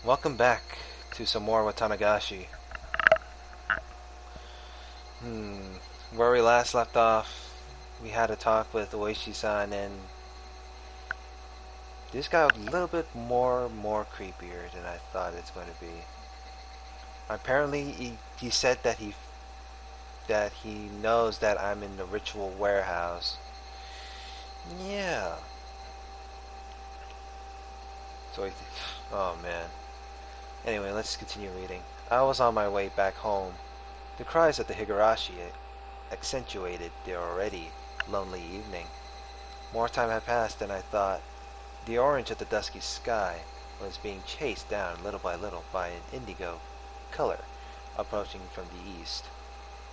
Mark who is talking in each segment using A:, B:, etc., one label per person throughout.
A: Welcome back to some more Watanagashi. Where we last left off, we had a talk with Oishi-san, and this got a little bit more creepier than I thought it's going to be. Apparently, he said that he knows that I'm in the ritual warehouse. Yeah. Oh man. Anyway, let's continue reading. I was on my way back home. The cries of the Higurashi accentuated the already lonely evening. More time had passed than I thought. The orange of the dusky sky was being chased down little by little by an indigo color approaching from the east.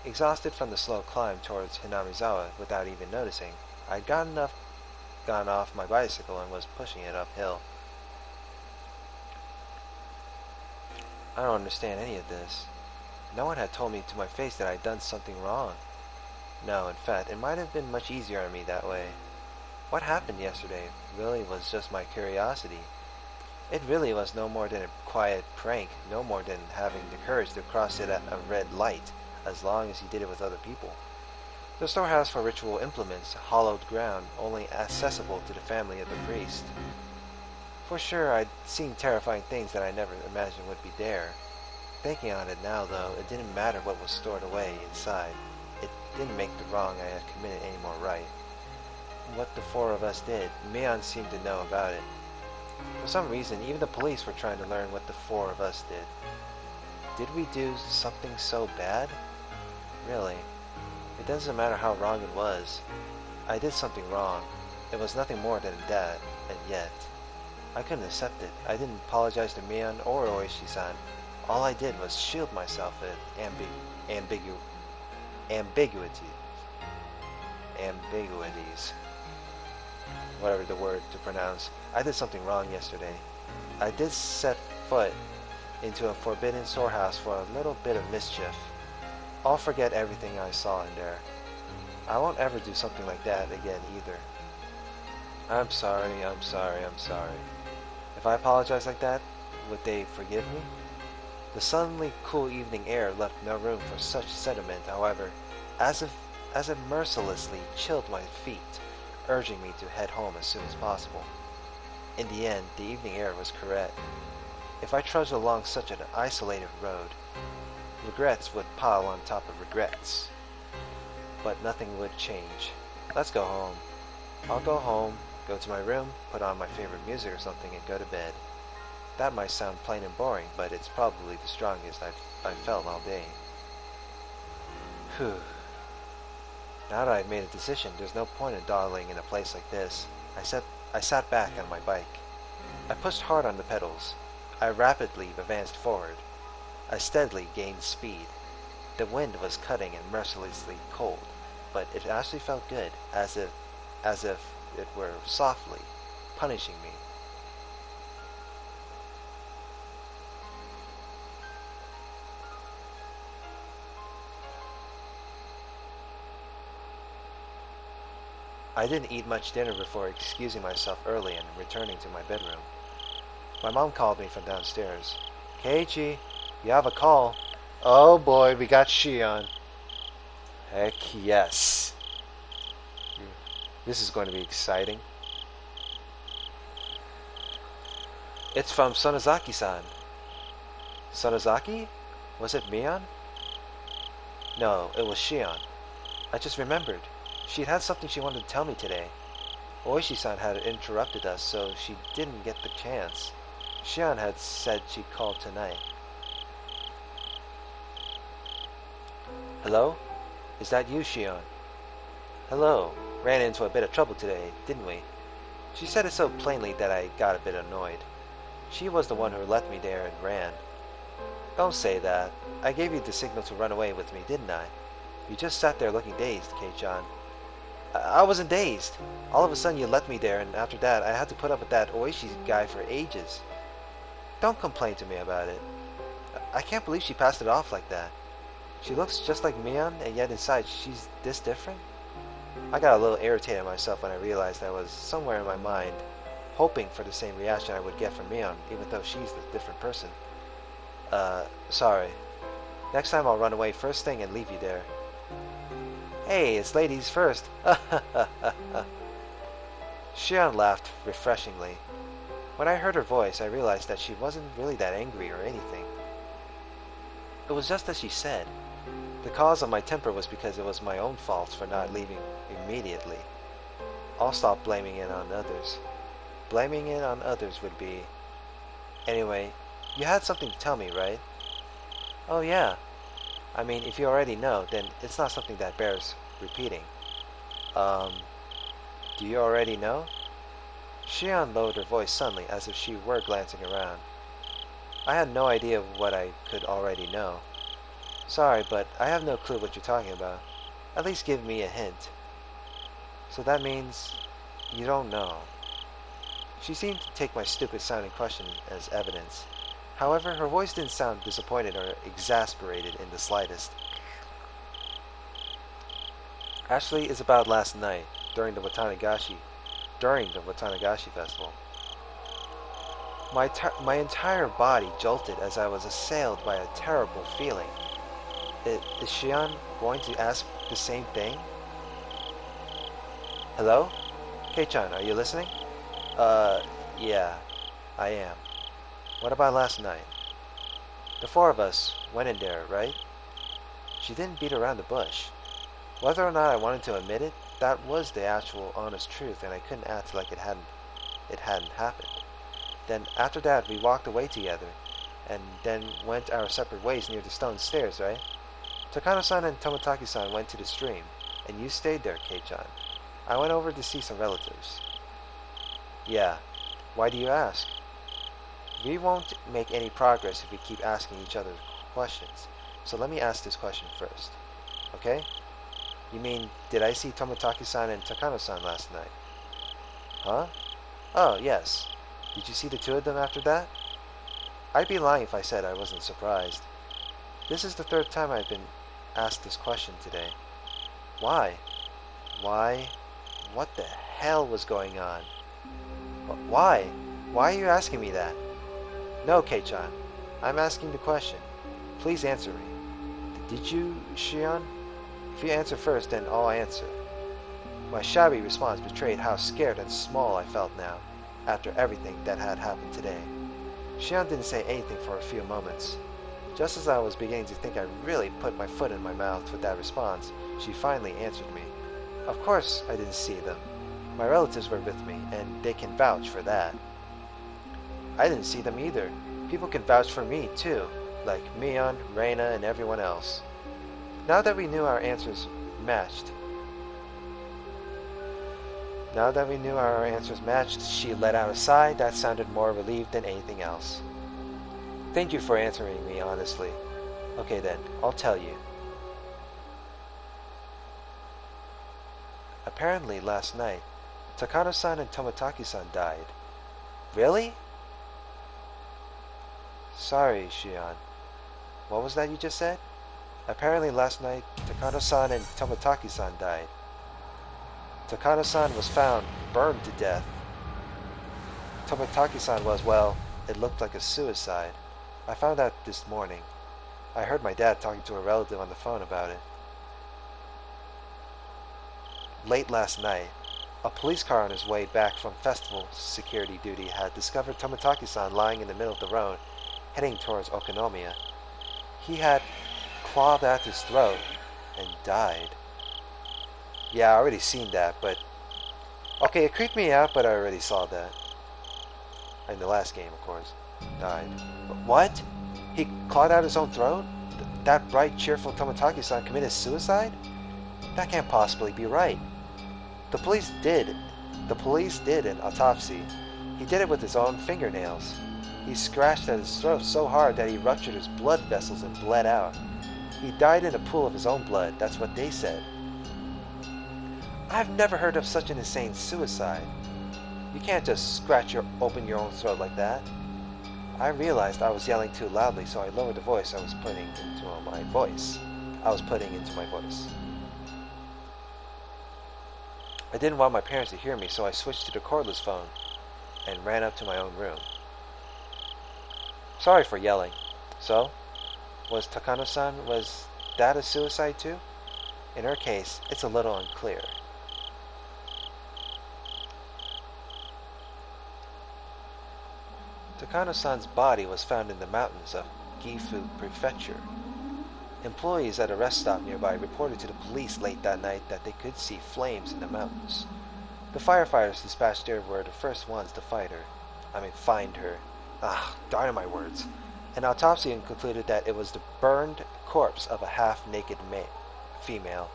A: Exhausted from the slow climb towards Hinamizawa without even noticing, I'd gone off my bicycle and was pushing it uphill. I don't understand any of this. No one had told me to my face that I'd done something wrong. No, in fact, it might have been much easier on me that way. What happened yesterday really was just my curiosity. It really was no more than a quiet prank, no more than having the courage to cross it at a red light, as long as you did it with other people. The storehouse for ritual implements, hollowed ground, only accessible to the family of the priest. For sure, I'd seen terrifying things that I never imagined would be there. Thinking on it now, though, it didn't matter what was stored away inside. It didn't make the wrong I had committed any more right. What the four of us did, Mion seemed to know about it. For some reason, even the police were trying to learn what the four of us did. Did we do something so bad? Really? It doesn't matter how wrong it was. I did something wrong. It was nothing more than that, and yet I couldn't accept it. I didn't apologize to Mion or Oishi-san. All I did was shield myself with ambiguities. Whatever the word to pronounce. I did something wrong yesterday. I did set foot into a forbidden storehouse for a little bit of mischief. I'll forget everything I saw in there. I won't ever do something like that again either. I'm sorry. If I apologize like that, would they forgive me? The suddenly cool evening air left no room for such sentiment, however, as it mercilessly chilled my feet, urging me to head home as soon as possible. In the end, the evening air was correct. If I trudged along such an isolated road, regrets would pile on top of regrets. But nothing would change. Let's go home. I'll go home, go to my room, put on my favorite music or something, and go to bed. That might sound plain and boring, but it's probably the strongest I've felt all day. Whew. Now that I've made a decision, there's no point in dawdling in a place like this. I sat back on my bike. I pushed hard on the pedals. I rapidly advanced forward. I steadily gained speed. The wind was cutting and mercilessly cold, but it actually felt good, as if it were softly punishing me. I didn't eat much dinner before excusing myself early and returning to my bedroom. My mom called me from downstairs. Keiichi, you have a call. Oh boy, we got Shion. Heck yes. This is going to be exciting. It's from Sonozaki-san. Sonozaki? Was it Mion? No, it was Shion. I just remembered. She'd had something she wanted to tell me today. Oishi-san had interrupted us, so she didn't get the chance. Shion had said she'd call tonight. Hello? Is that you, Shion? Hello. Ran into a bit of trouble today, didn't we? She said it so plainly that I got a bit annoyed. She was the one who left me there and ran. Don't say that. I gave you the signal to run away with me, didn't I? You just sat there looking dazed, Kei-chan. I wasn't dazed. All of a sudden you left me there, and after that I had to put up with that Oishi guy for ages. Don't complain to me about it. I can't believe she passed it off like that. She looks just like Mion, and yet inside she's this different? I got a little irritated myself when I realized I was somewhere in my mind hoping for the same reaction I would get from Mion, even though she's a different person. Sorry. Next time I'll run away first thing and leave you there. Hey, it's ladies first. Shion laughed refreshingly. When I heard her voice, I realized that she wasn't really that angry or anything. It was just as she said. The cause of my temper was because it was my own fault for not leaving immediately. I'll stop blaming it on others. Blaming it on others would be... Anyway, you had something to tell me, right? Oh yeah. I mean, if you already know, then it's not something that bears repeating. Do you already know? Shion lowered her voice suddenly, as if she were glancing around. I had no idea what I could already know. Sorry, but I have no clue what you're talking about. At least give me a hint. So that means you don't know. She seemed to take my stupid-sounding question as evidence. However, her voice didn't sound disappointed or exasperated in the slightest. Actually, it's about last night, during the Watanagashi festival. My entire body jolted as I was assailed by a terrible feeling. Is Shion going to ask the same thing? Hello? Kei-chan, are you listening? Yeah, I am. What about last night? The four of us went in there, right? She didn't beat around the bush. Whether or not I wanted to admit it, that was the actual honest truth, and I couldn't act like it hadn't happened. Then after that, we walked away together, and then went our separate ways near the stone stairs, right? Takano-san and Toмотaki-san went to the stream, and you stayed there, Kei-chan. I went over to see some relatives. Yeah. Why do you ask? We won't make any progress if we keep asking each other questions. So let me ask this question first. Okay? You mean, did I see Toмотaki-san and Takano-san last night? Huh? Oh, yes. Did you see the two of them after that? I'd be lying if I said I wasn't surprised. This is the third time I've been asked this question today. Why? Why? What the hell was going on? Why? Why are you asking me that? No, Kei-chan. I'm asking the question. Please answer me. Did you, Shion? If you answer first, then I'll answer. My shabby response betrayed how scared and small I felt now, after everything that had happened today. Shion didn't say anything for a few moments. Just as I was beginning to think I really put my foot in my mouth with that response, she finally answered me. Of course I didn't see them. My relatives were with me, and they can vouch for that. I didn't see them either. People can vouch for me, too, like Mion, Reina, and everyone else. Now that we knew our answers matched, she let out a sigh that sounded more relieved than anything else. Thank you for answering me honestly. Okay then, I'll tell you. Apparently last night, Takano-san and Toмотaki-san died. Really? Sorry, Shion. What was that you just said? Apparently last night, Takano-san and Toмотaki-san died. Takano-san was found burned to death. Toмотaki-san was, well, it looked like a suicide. I found out this morning. I heard my dad talking to a relative on the phone about it. Late last night, a police car on his way back from festival security duty had discovered Toмотaki-san lying in the middle of the road, heading towards Okonomiya. He had clawed at his throat and died. Yeah, I already seen that, but... Okay, it creeped me out, but I already saw that. In the last game, of course. Died. But what? He clawed out his own throat? That bright, cheerful Toмотaki-san committed suicide? That can't possibly be right. The police did an autopsy. He did it with his own fingernails. He scratched at his throat so hard that he ruptured his blood vessels and bled out. He died in a pool of his own blood, that's what they said. I've never heard of such an insane suicide. You can't just open your own throat like that. I realized I was yelling too loudly, so I lowered the voice I was putting into my voice. I didn't want my parents to hear me, so I switched to the cordless phone. and ran up to my own room. Sorry for yelling. So, was Takano-san, was that a suicide too? In her case, it's a little unclear. Takano-san's body was found in the mountains of Gifu Prefecture. Employees at a rest stop nearby reported to the police late that night that they could see flames in the mountains. The firefighters dispatched there were the first ones to find her. Darn my words. An autopsy concluded that it was the burned corpse of a half-naked female.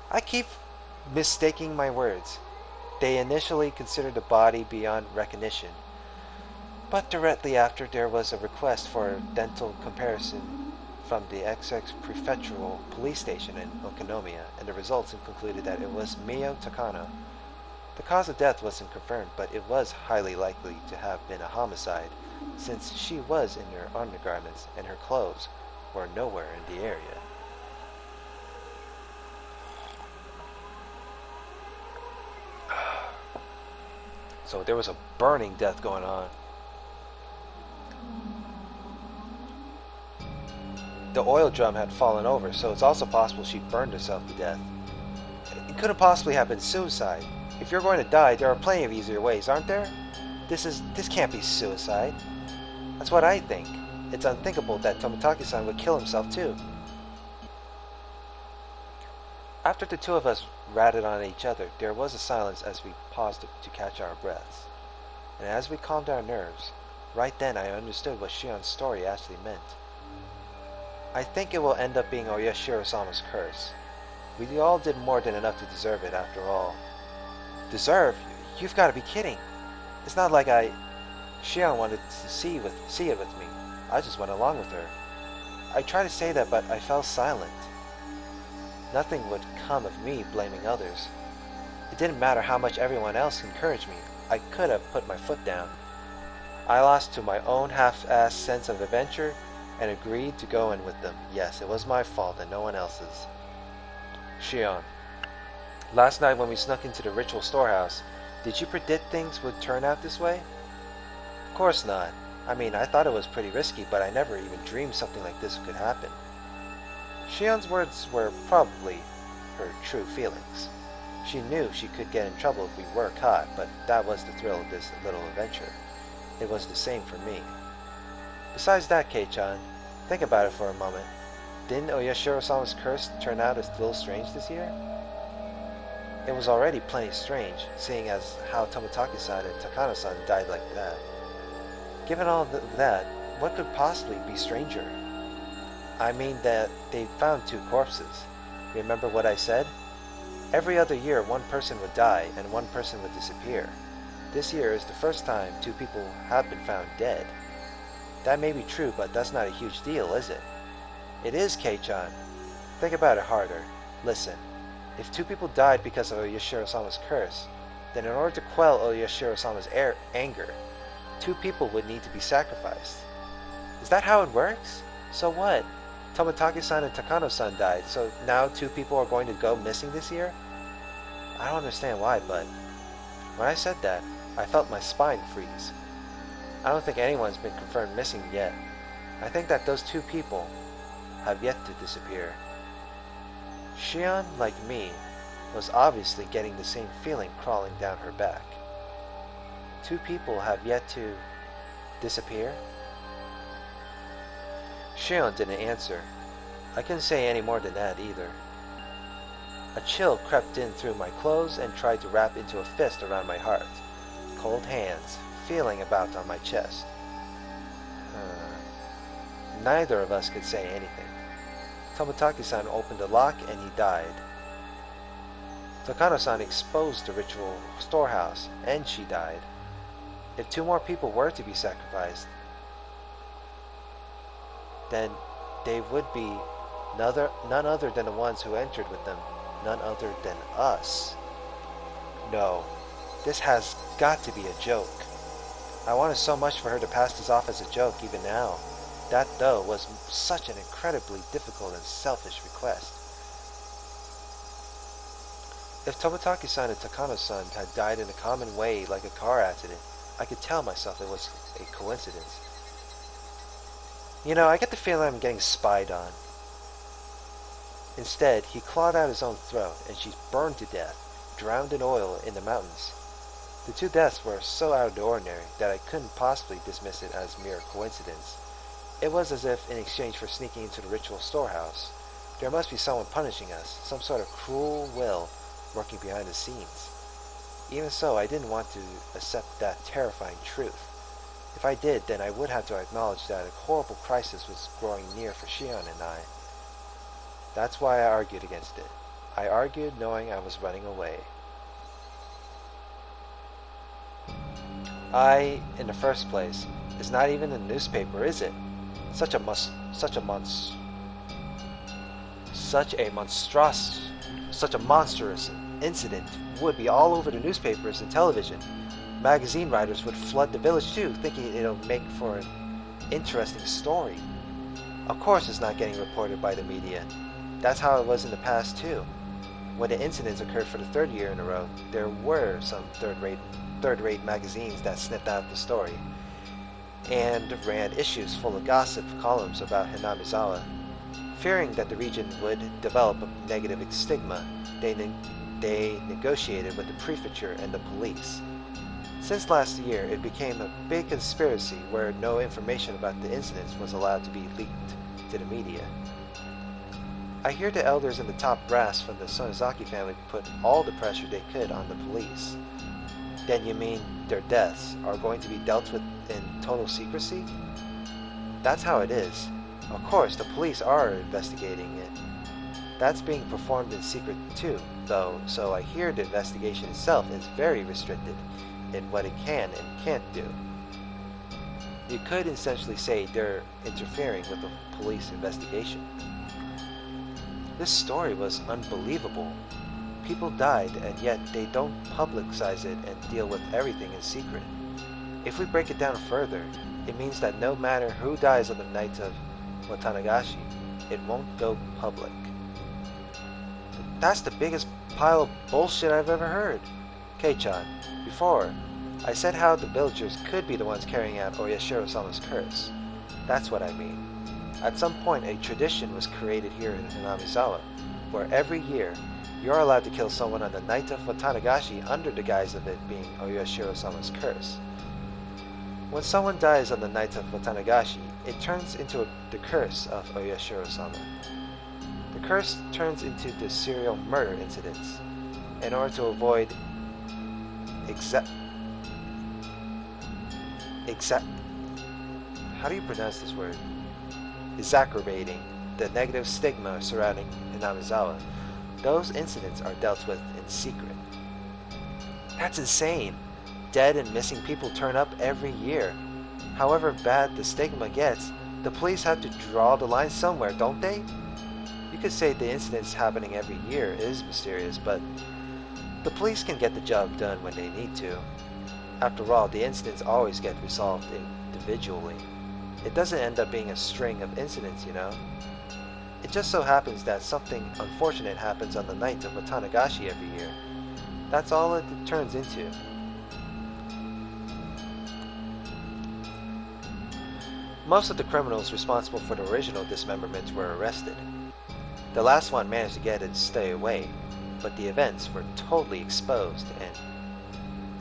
A: I keep mistaking my words. They initially considered the body beyond recognition, but directly after there was a request for dental comparison from the XX Prefectural Police Station in Okonomiya, and the results concluded that it was Mio Takano. The cause of death wasn't confirmed, but it was highly likely to have been a homicide, since she was in her undergarments and her clothes were nowhere in the area. So there was a burning death going on. The oil drum had fallen over, so it's also possible she burned herself to death. It couldn't possibly have been suicide. If you're going to die, there are plenty of easier ways, aren't there? This can't be suicide. That's what I think. It's unthinkable that Tomitaki-san would kill himself too. After the two of us ratted on each other, there was a silence as we paused to catch our breaths. And as we calmed our nerves, right then I understood what Shion's story actually meant. I think it will end up being Oyashiro-sama's curse. We all did more than enough to deserve it, after all. Deserve? You've got to be kidding. It's not like Shion wanted to see it with me. I just went along with her. I tried to say that, but I fell silent. Nothing would come of me blaming others. It didn't matter how much everyone else encouraged me. I could have put my foot down. I lost to my own half-assed sense of adventure and agreed to go in with them. Yes, it was my fault and no one else's. Shion, last night when we snuck into the ritual storehouse, did you predict things would turn out this way? Of course not. I thought it was pretty risky, but I never even dreamed something like this could happen. Shion's words were probably her true feelings. She knew she could get in trouble if we were caught, but that was the thrill of this little adventure. It was the same for me. Besides that, Kei-chan, think about it for a moment. Didn't Oyashiro-sama's curse turn out a little strange this year? It was already plenty strange, seeing as how Tomitaki-san and Takano-san died like that. Given all that, what could possibly be stranger? That they found two corpses. Remember what I said? Every other year, one person would die and one person would disappear. This year is the first time two people have been found dead. That may be true, but that's not a huge deal, is it? It is, Kei-chan. Think about it harder. Listen, if two people died because of Oyashiro-sama's curse, then in order to quell Oyashiro-sama's anger, two people would need to be sacrificed. Is that how it works? So what? Tomitaki-san and Takano-san died, so now two people are going to go missing this year? I don't understand why, but when I said that, I felt my spine freeze. I don't think anyone's been confirmed missing yet. I think that those two people have yet to disappear. Shion, like me, was obviously getting the same feeling crawling down her back. Two people have yet to disappear? Shion didn't answer. I couldn't say any more than that either. A chill crept in through my clothes and tried to wrap into a fist around my heart. Cold hands feeling about on my chest. Neither of us could say anything. Tomitaki-san opened the lock and he died. Takano-san exposed the ritual storehouse and she died. If two more people were to be sacrificed, then they would be none other than the ones who entered with them, none other than us. No, this has got to be a joke. I wanted so much for her to pass this off as a joke even now. That, though, was such an incredibly difficult and selfish request. If Tomitaki-san and Takano-san had died in a common way like a car accident, I could tell myself it was a coincidence. You know, I get the feeling I'm getting spied on. Instead, he clawed out his own throat, and she's burned to death, drowned in oil in the mountains. The two deaths were so out of the ordinary that I couldn't possibly dismiss it as mere coincidence. It was as if, in exchange for sneaking into the ritual storehouse, there must be someone punishing us, some sort of cruel will working behind the scenes. Even so, I didn't want to accept that terrifying truth. If I did, then I would have to acknowledge that a horrible crisis was growing near for Shion and I. That's why I argued against it. I argued knowing I was running away. In the first place, is not even in the newspaper, is it? Such a monstrous incident would be all over the newspapers and television. Magazine writers would flood the village too, thinking it'll make for an interesting story. Of course it's not getting reported by the media. That's how it was in the past too. When the incidents occurred for the third year in a row, there were some third-rate magazines that sniffed out the story and ran issues full of gossip columns about Hinamizawa. Fearing that the region would develop a negative stigma, they negotiated with the prefecture and the police. Since last year, it became a big conspiracy where no information about the incidents was allowed to be leaked to the media. I hear the elders and the top brass from the Sonozaki family put all the pressure they could on the police. Then you mean their deaths are going to be dealt with in total secrecy? That's how it is. Of course, the police are investigating it. That's being performed in secret too, though, so I hear the investigation itself is very restricted in what it can and can't do. You could essentially say they're interfering with the police investigation. This story was unbelievable. People died, and yet they don't publicize it and deal with everything in secret. If we break it down further, it means that no matter who dies on the night of Watanagashi, it won't go public. That's the biggest pile of bullshit I've ever heard. Kei-chan, before, I said how the villagers could be the ones carrying out Oyashiro-sama's curse. That's what I mean. At some point, a tradition was created here in Hinamizawa, where every year, you're allowed to kill someone on the night of Watanagashi under the guise of it being Oyashiro-sama's curse. When someone dies on the night of Watanagashi, it turns into the curse of Oyashiro-sama. The curse turns into the serial murder incidents. In order to avoid how do you pronounce this word? Exacerbating the negative stigma surrounding Hinamizawa, those incidents are dealt with in secret. That's insane! Dead and missing people turn up every year. However bad the stigma gets, the police have to draw the line somewhere, don't they? You could say the incidents happening every year is mysterious, but the police can get the job done when they need to. After all, the incidents always get resolved individually. It doesn't end up being a string of incidents, you know? It just so happens that something unfortunate happens on the night of Watanagashi every year. That's all it turns into. Most of the criminals responsible for the original dismemberments were arrested. The last one managed to get it to stay away, but the events were totally exposed and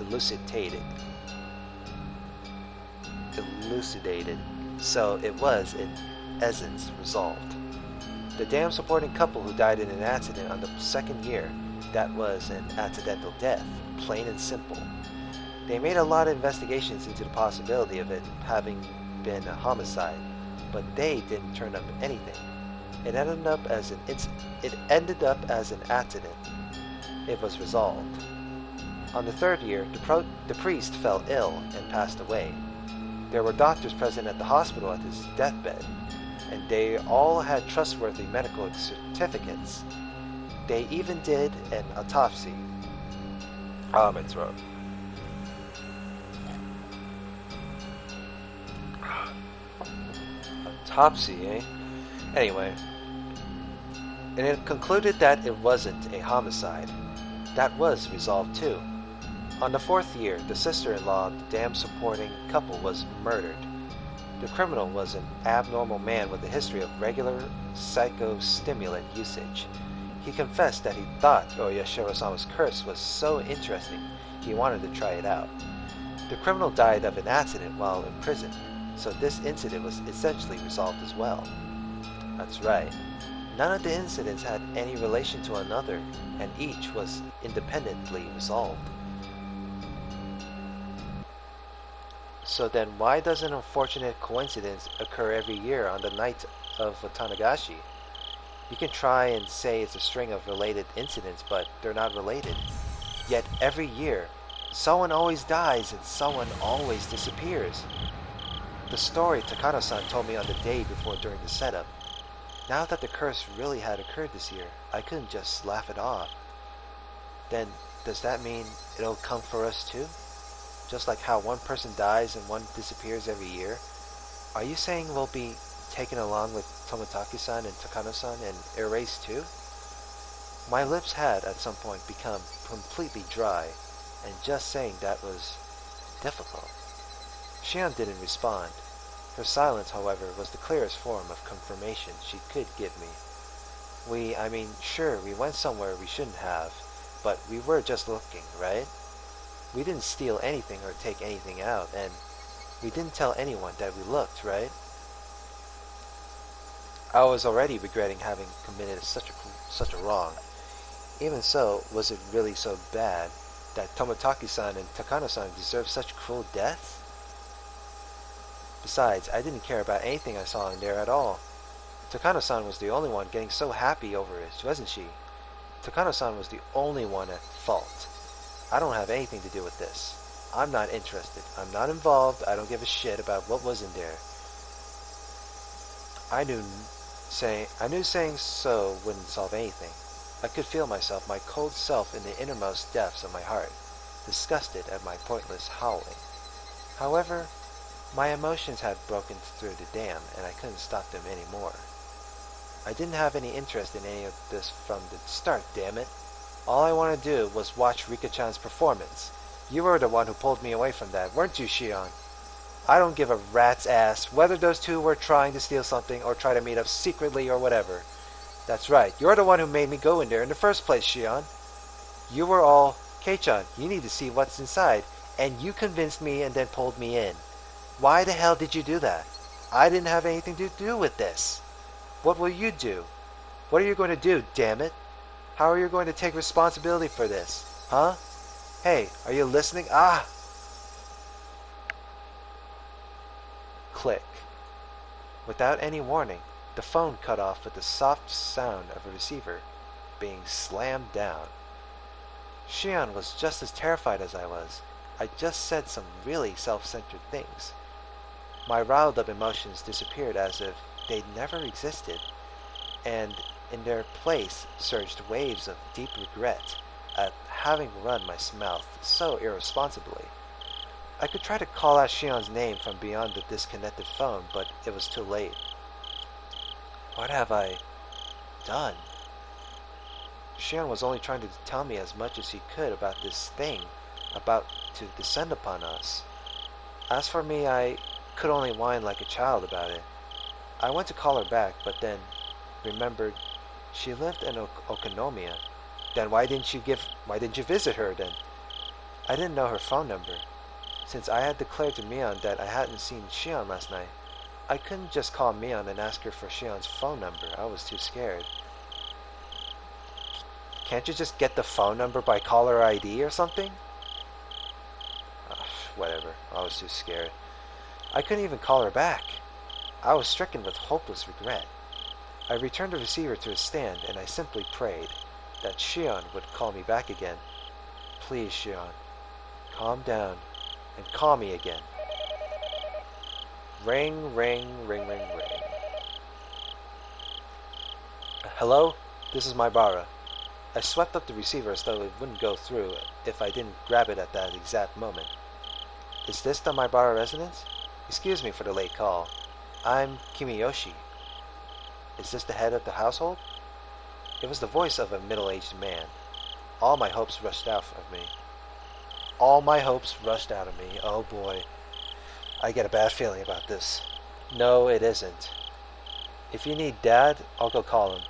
A: elucidated. So it was, in essence, resolved. The damn supporting couple who died in an accident on the second year, that was an accidental death, plain and simple. They made a lot of investigations into the possibility of it having been a homicide, but they didn't turn up anything. It ended up as an accident. It was resolved. On the third year, the priest fell ill and passed away. There were doctors present at the hospital at his deathbed, and they all had trustworthy medical certificates. They even did an autopsy. Oh, my throat. Autopsy, eh? Anyway. And it concluded that it wasn't a homicide. That was resolved too. On the 4th year, the sister-in-law of the dam-supporting couple was murdered. The criminal was an abnormal man with a history of regular psychostimulant usage. He confessed that he thought Oyashiro-sama's curse was so interesting he wanted to try it out. The criminal died of an accident while in prison, so this incident was essentially resolved as well. That's right. None of the incidents had any relation to another, and each was independently resolved. So then why does an unfortunate coincidence occur every year on the night of Watanagashi? You can try and say it's a string of related incidents, but they're not related. Yet every year, someone always dies and someone always disappears. The story Takano-san told me on the day before during the setup. Now that the curse really had occurred this year, I couldn't just laugh it off. Then, does that mean it'll come for us too? Just like how one person dies and one disappears every year? Are you saying we'll be taken along with Tomotaki-san and Takano-san and erased too? My lips had, at some point, become completely dry, and just saying that was difficult. Shion didn't respond. Her silence, however, was the clearest form of confirmation she could give me. Sure, we went somewhere we shouldn't have, but we were just looking, right? We didn't steal anything or take anything out, and we didn't tell anyone that we looked, right? I was already regretting having committed such a wrong. Even so, was it really so bad that Tomotaki-san and Takano-san deserved such cruel deaths? Besides, I didn't care about anything I saw in there at all. Takano-san was the only one getting so happy over it, wasn't she? Takano-san was the only one at fault. I don't have anything to do with this. I'm not interested. I'm not involved. I don't give a shit about what was in there. I knew saying so wouldn't solve anything. I could feel myself, my cold self in the innermost depths of my heart, disgusted at my pointless howling. However, my emotions had broken through the dam, and I couldn't stop them anymore. I didn't have any interest in any of this from the start, damn it. All I wanted to do was watch Rika-chan's performance. You were the one who pulled me away from that, weren't you, Shion? I don't give a rat's ass whether those two were trying to steal something or try to meet up secretly or whatever. That's right, you're the one who made me go in there in the first place, Shion. You were all, Kei-chan, you need to see what's inside, and you convinced me and then pulled me in. Why the hell did you do that? I didn't have anything to do with this. What will you do? What are you going to do, damn it? How are you going to take responsibility for this? Huh? Hey, are you listening? Ah! Click. Without any warning, the phone cut off with the soft sound of a receiver being slammed down. Shion was just as terrified as I was. I just said some really self-centered things. My riled-up emotions disappeared as if they'd never existed, and in their place surged waves of deep regret at having run my mouth so irresponsibly. I could try to call out Shion's name from beyond the disconnected phone, but it was too late. What have I done? Shion was only trying to tell me as much as he could about this thing about to descend upon us. As for me, I could only whine like a child about it. I went to call her back, but then remembered she lived in Okonomiya. Then why didn't you visit her then? I didn't know her phone number. Since I had declared to Mion that I hadn't seen Shion last night, I couldn't just call Mion and ask her for Shion's phone number. I was too scared. Can't you just get the phone number by caller ID or something? Whatever. I was too scared. I couldn't even call her back. I was stricken with hopeless regret. I returned the receiver to its stand, and I simply prayed that Shion would call me back again. Please, Shion, calm down and call me again. Ring, ring, ring, ring, ring. Hello? This is Maibara. I swept up the receiver as though it wouldn't go through if I didn't grab it at that exact moment. Is this the Maibara residence? Excuse me for the late call. I'm Kimiyoshi. Is this the head of the household? It was the voice of a middle-aged man. All my hopes rushed out of me. All my hopes rushed out of me. Oh boy. I get a bad feeling about this. No, it isn't. If you need Dad, I'll go call him.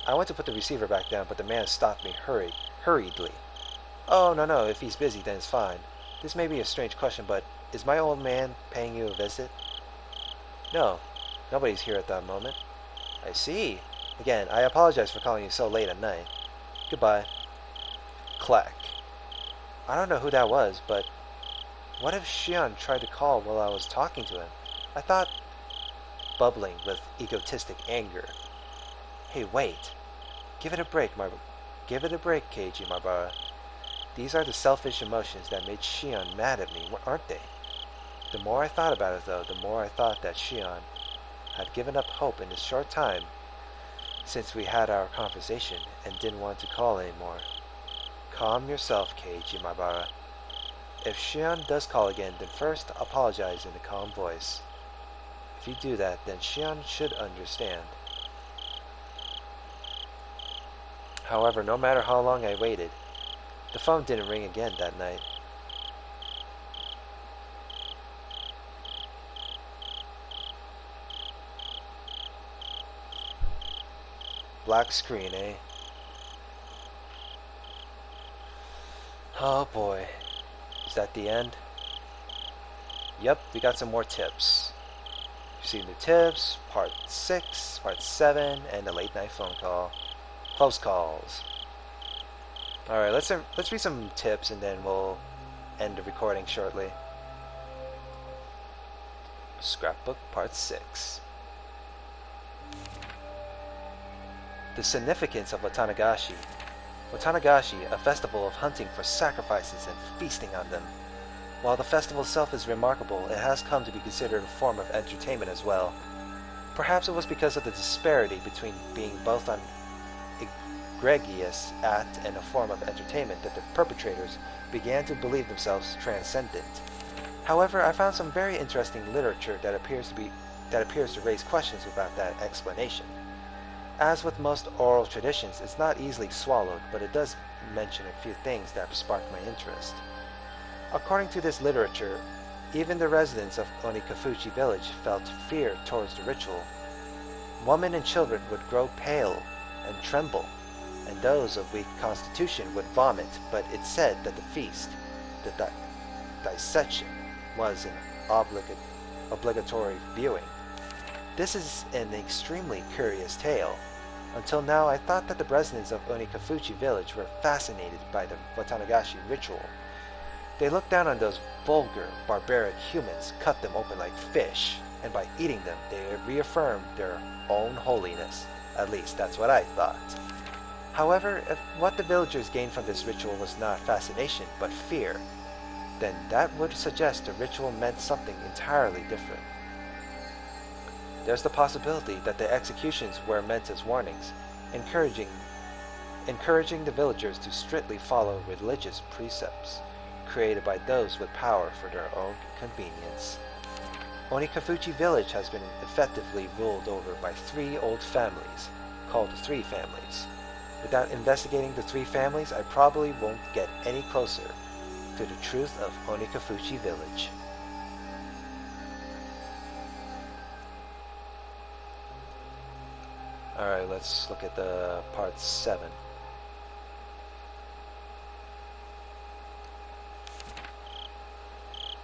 A: I went to put the receiver back down, but the man stopped me hurriedly. Oh, no, if he's busy, then it's fine. This may be a strange question, but is my old man paying you a visit? No, nobody's here at that moment. I see. Again, I apologize for calling you so late at night. Goodbye. Clack. I don't know who that was, but what if Shion tried to call while I was talking to him? I thought, bubbling with egotistic anger. Hey, wait. Give it a break, Keiji Mabara. These are the selfish emotions that made Shion mad at me, aren't they? The more I thought about it, though, the more I thought that Shion had given up hope in the short time since we had our conversation and didn't want to call anymore. Calm yourself, Keiji Mabara. If Shion does call again, then first apologize in a calm voice. If you do that, then Shion should understand. However, no matter how long I waited, the phone didn't ring again that night. Black screen, eh? Oh boy. Is that the end? Yep, we got some more tips. You've seen the tips, part 6, part 7, and the late night phone call. Close calls. Alright, let's read some tips and then we'll end the recording shortly. Scrapbook part 6. The significance of Watanagashi. Watanagashi, a festival of hunting for sacrifices and feasting on them. While the festival itself is remarkable, it has come to be considered a form of entertainment as well. Perhaps it was because of the disparity between being both an egregious act and a form of entertainment that the perpetrators began to believe themselves transcendent. However, I found some very interesting literature that appears to raise questions about that explanation. As with most oral traditions, it's not easily swallowed, but it does mention a few things that sparked my interest. According to this literature, even the residents of Onikafuchi village felt fear towards the ritual. Women and children would grow pale and tremble, and those of weak constitution would vomit, but it said that the feast, the dissection, was an obligatory viewing. This is an extremely curious tale. Until now, I thought that the residents of Onikafuchi village were fascinated by the Watanagashi ritual. They looked down on those vulgar, barbaric humans, cut them open like fish, and by eating them, they reaffirmed their own holiness. At least, that's what I thought. However, if what the villagers gained from this ritual was not fascination, but fear, then that would suggest the ritual meant something entirely different. There's the possibility that the executions were meant as warnings, encouraging the villagers to strictly follow religious precepts created by those with power for their own convenience. Onikafuchi village has been effectively ruled over by 3 old families, called the 3 families. Without investigating the 3 families, I probably won't get any closer to the truth of Onikafuchi village. Alright, let's look at the part 7.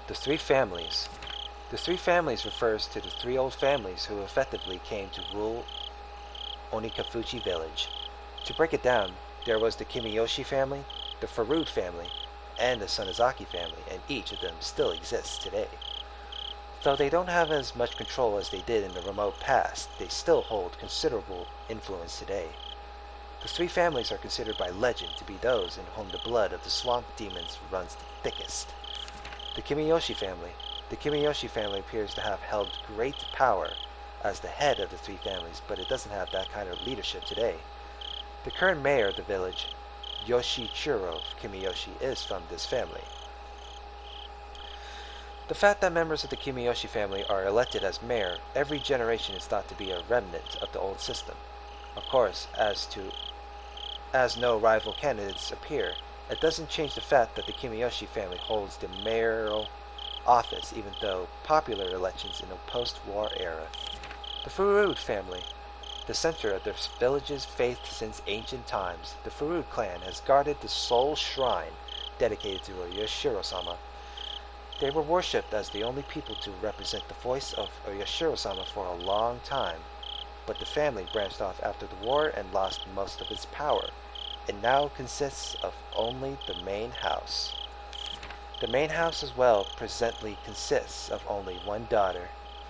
A: The 3 families. The 3 families refers to the 3 old families who effectively came to rule Onikafuchi village. To break it down, there was the Kimiyoshi family, the Furude family, and the Sonozaki family, and each of them still exists today. Though they don't have as much control as they did in the remote past, they still hold considerable influence today. The 3 families are considered by legend to be those in whom the blood of the swamp demons runs the thickest. The Kimiyoshi family. The Kimiyoshi family appears to have held great power as the head of the 3 families, but it doesn't have that kind of leadership today. The current mayor of the village, Yoshichiro Kimiyoshi, is from this family. The fact that members of the Kimiyoshi family are elected as mayor every generation is thought to be a remnant of the old system. Of course, as no rival candidates appear, It doesn't change the fact that the Kimiyoshi family holds the mayoral office, even though popular elections in the post-war era. The Furude family, the center of the village's faith since ancient times, the Furude clan has guarded the sole shrine dedicated to Oyashiro-sama. They were worshipped as the only people to represent the voice of Oyashiro-sama for a long time, but the family branched off after the war and lost most of its power. It now consists of only the main house. The main house as well presently consists of only one daughter,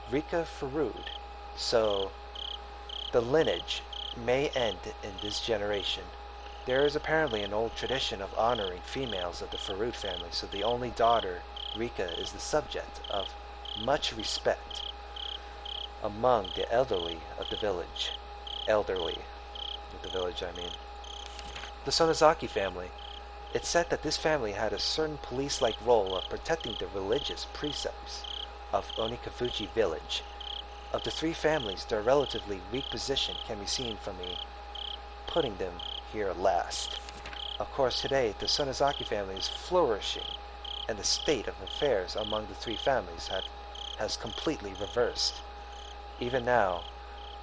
A: Rika Furude, so the lineage may end in this generation. There is apparently an old tradition of honoring females of the Furude family, so the only daughter, Rika, is the subject of much respect among the elderly of the village. Elderly of the village, I mean. The Sonozaki family. It's said that this family had a certain police-like role of protecting the religious precepts of Onikafuji village. Of the three families, their relatively weak position can be seen from me putting them here last. Of course, today the Sonozaki family is flourishing, and the state of affairs among the three families has completely reversed. Even now,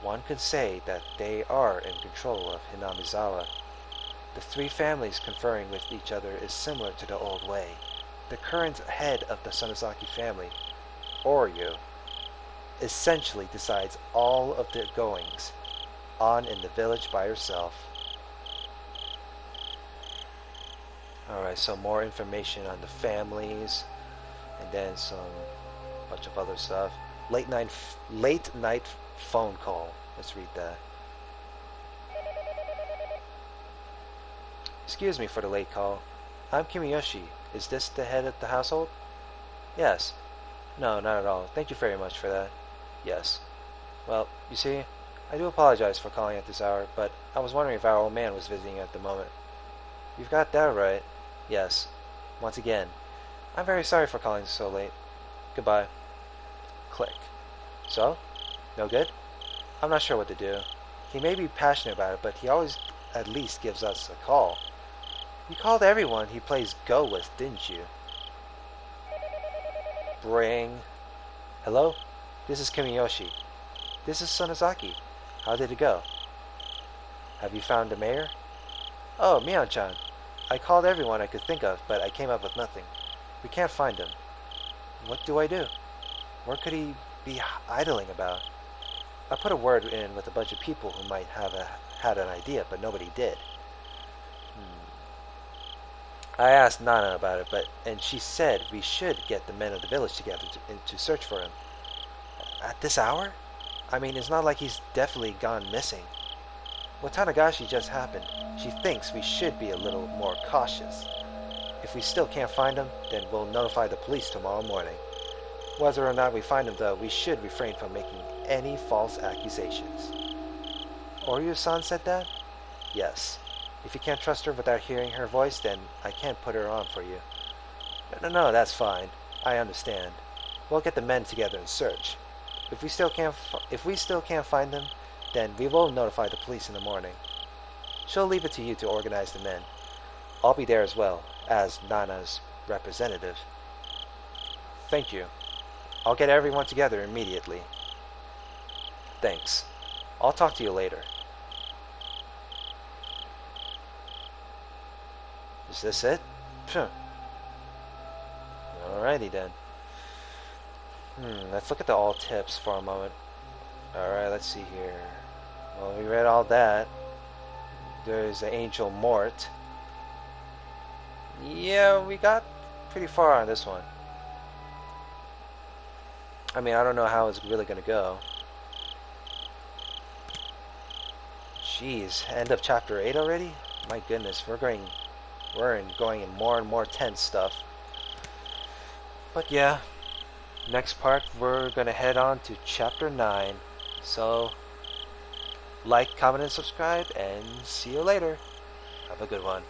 A: one could say that they are in control of Hinamizawa. The three families conferring with each other is similar to the old way. The current head of the Sonozaki family, Oryu, essentially decides all of the goings on in the village by herself. Alright, so more information on the families, and then some bunch of other stuff. Late night phone call. Let's read that. Excuse me for the late call. I'm Kimiyoshi. Is this the head of the household? Yes. No, not at all. Thank you very much for that. Yes. Well, you see, I do apologize for calling at this hour, but I was wondering if our old man was visiting at the moment. You've got that right. Yes. Once again, I'm very sorry for calling so late. Goodbye. Click. So? No good? I'm not sure what to do. He may be passionate about it, but he always at least gives us a call. You called everyone he plays Go with, didn't you? Bring. Hello? This is Kimiyoshi. This is Sonozaki. How did it go? Have you found the mayor? Oh, Mion-chan. I called everyone I could think of, but I came up with nothing. We can't find him. What do I do? Where could he be idling about? I put a word in with a bunch of people who might have had an idea, but nobody did. I asked Nana about it, and she said we should get the men of the village together to search for him. At this hour? I mean, it's not like he's definitely gone missing. Watanagashi just happened. She thinks we should be a little more cautious. If we still can't find him, then we'll notify the police tomorrow morning. Whether or not we find him, though, we should refrain from making any false accusations. Oryu-san said that? Yes. If you can't trust her without hearing her voice, then I can't put her on for you. No, that's fine. I understand. We'll get the men together and search. If we still can't find them, then we will notify the police in the morning. She'll leave it to you to organize the men. I'll be there as well, as Nana's representative. Thank you. I'll get everyone together immediately. Thanks. I'll talk to you later. Is this it? Phew. Alrighty then. Let's look at the all tips for a moment. Alright, let's see here. Well, we read all that. There's the Angel Mort. Yeah, we got pretty far on this one. I mean, I don't know how it's really gonna go. Jeez, end of chapter 8 already? My goodness, we're going in more and more tense stuff. But yeah, next part we're gonna head on to chapter 9. So, like, comment, and subscribe, and see you later. Have a good one.